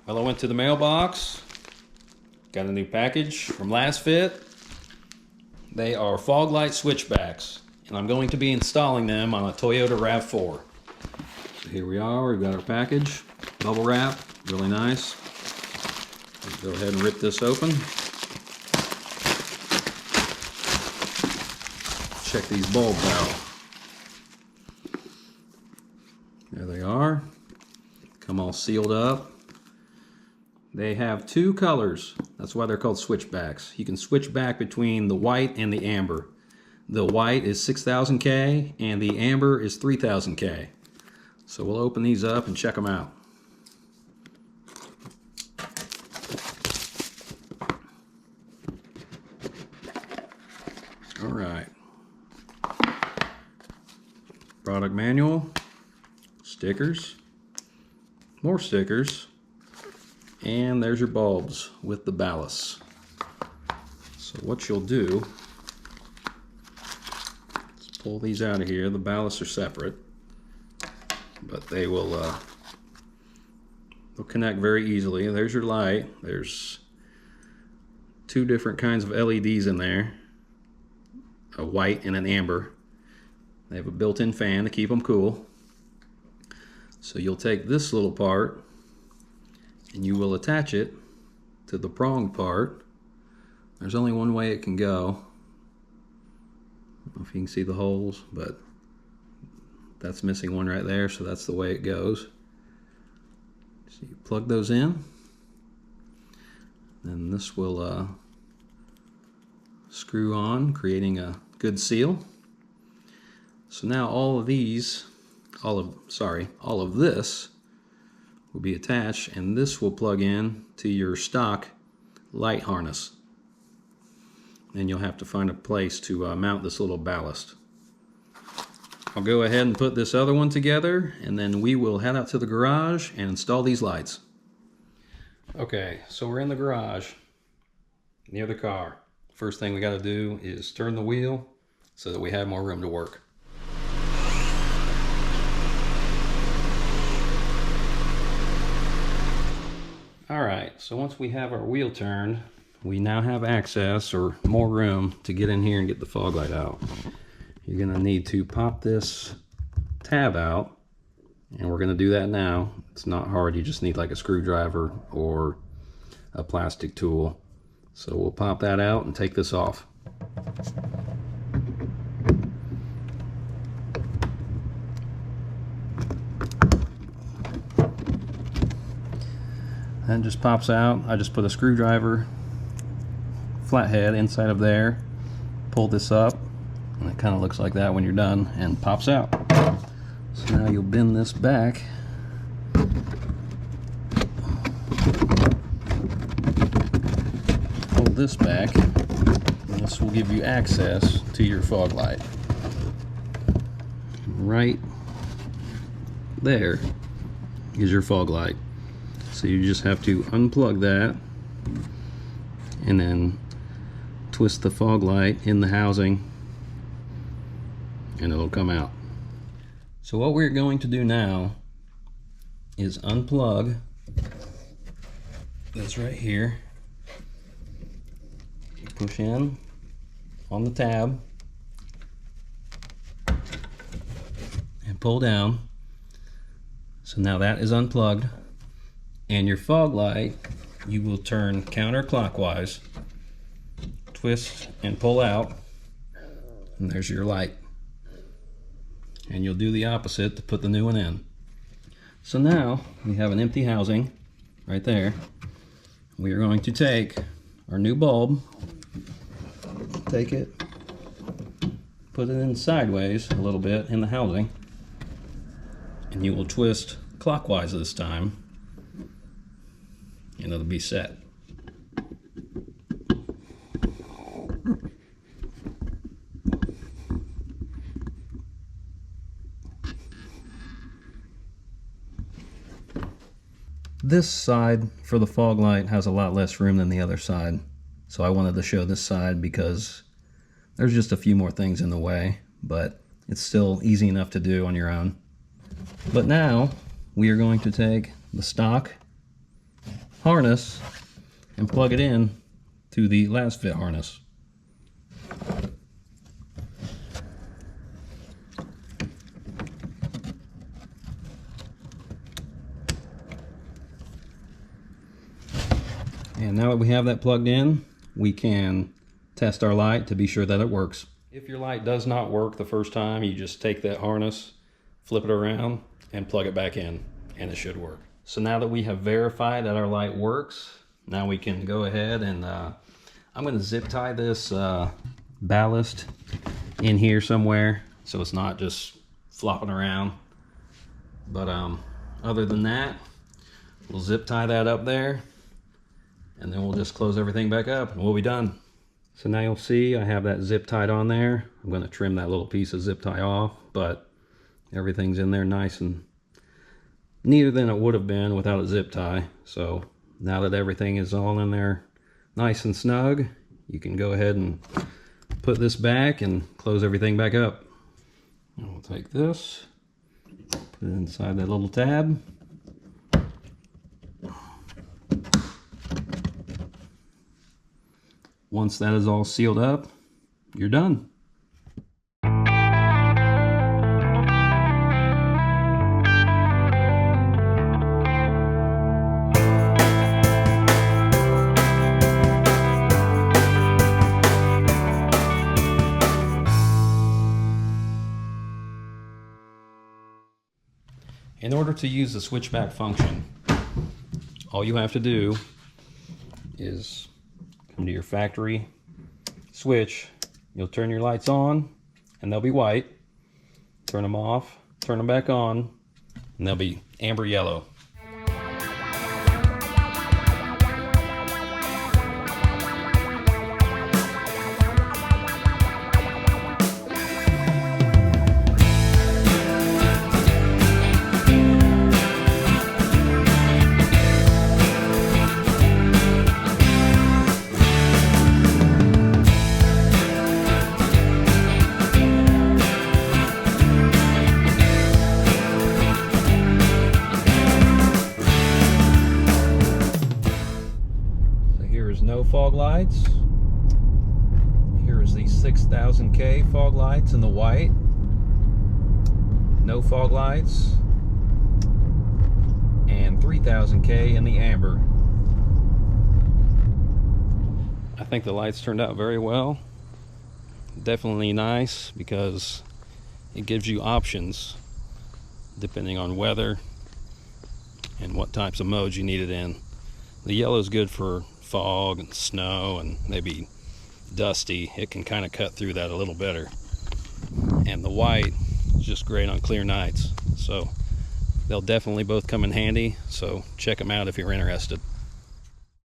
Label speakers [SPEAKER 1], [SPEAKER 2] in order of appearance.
[SPEAKER 1] Well, I went to the mailbox, got a new package from Lasfit. They are fog light switchbacks, and I'm going to be installing them on a Toyota RAV4. So here we are, we've got our package, bubble wrap, really nice. Let's go ahead and rip this open. Check these bulbs out. There they are, come all sealed up. They have two colors, that's why they're called switchbacks. You can switch back between the white and the amber. The white is 6000K and the amber is 3000K. So we'll open these up and check them out. All right. Product manual, stickers, more stickers, and there's your bulbs with the ballast. So what you'll do is pull these out of here. The ballasts are separate, but they will they'll connect very easily. There's your light. There's two different kinds of LEDs in there, a white and an amber. They have a built-in fan to keep them cool. So you'll take this little part and you will attach it to the prong part. There's only one way it can go. I don't know if you can see the holes, but that's missing one right there, so that's the way it goes. So you plug those in, and this will screw on, creating a good seal. So now all of this will be attached, and this will plug in to your stock light harness. And you'll have to find a place to mount this little ballast. I'll go ahead and put this other one together, and then we will head out to the garage and install these lights. Okay, so we're in the garage near the car. First thing we got to do is turn the wheel so that we have more room to work. Alright, so once we have our wheel turned, we now have access or more room to get in here and get the fog light out. You're going to need to pop this tab out, and we're going to do that now. It's not hard, you just need like a screwdriver or a plastic tool. So we'll pop that out and take this off. That just pops out. I just put a screwdriver flathead inside of there, pull this up, and it kind of looks like that when you're done, and pops out. So now you'll bend this back, pull this back, and this will give you access to your fog light. Right there is your fog light. So you just have to unplug that and then twist the fog light in the housing and it'll come out. So what we're going to do now is unplug this right here, push in on the tab and pull down. So now that is unplugged. And your fog light, you will turn counterclockwise, twist and pull out, and there's your light. And you'll do the opposite to put the new one in. So now we have an empty housing right there. We are going to take our new bulb, take it, put it in sideways a little bit in the housing, and you will twist clockwise this time, and it'll be set. This side for the fog light has a lot less room than the other side, so I wanted to show this side because there's just a few more things in the way, but it's still easy enough to do on your own. But now we are going to take the stock harness and plug it in to the Lasfit harness. And now that we have that plugged in, we can test our light to be sure that it works. If your light does not work the first time, you just take that harness, flip it around, and plug it back in, and it should work. So now that we have verified that our light works, now we can go ahead and I'm going to zip tie this ballast in here somewhere so it's not just flopping around. But other than that, we'll zip tie that up there, and then we'll just close everything back up and we'll be done. So now you'll see I have that zip tied on there. I'm going to trim that little piece of zip tie off, but everything's in there nice and neater than it would have been without a zip tie. So now that everything is all in there nice and snug, you can go ahead and put this back and close everything back up. And we'll take this, put it inside that little tab. Once that is all sealed up, you're done. In order to use the switchback function, all you have to do is come to your factory switch. You'll turn your lights on and they'll be white. Turn them off, turn them back on, and they'll be amber yellow. No fog lights. Here is the 6000K fog lights in the white. No fog lights. And 3000K in the amber. I think the lights turned out very well. Definitely nice because it gives you options depending on weather and what types of modes you need it in. The yellow is good for fog and snow and maybe dusty. It can kind of cut through that a little better. And the white is just great on clear nights. So they'll definitely both come in handy. So check them out if you're interested.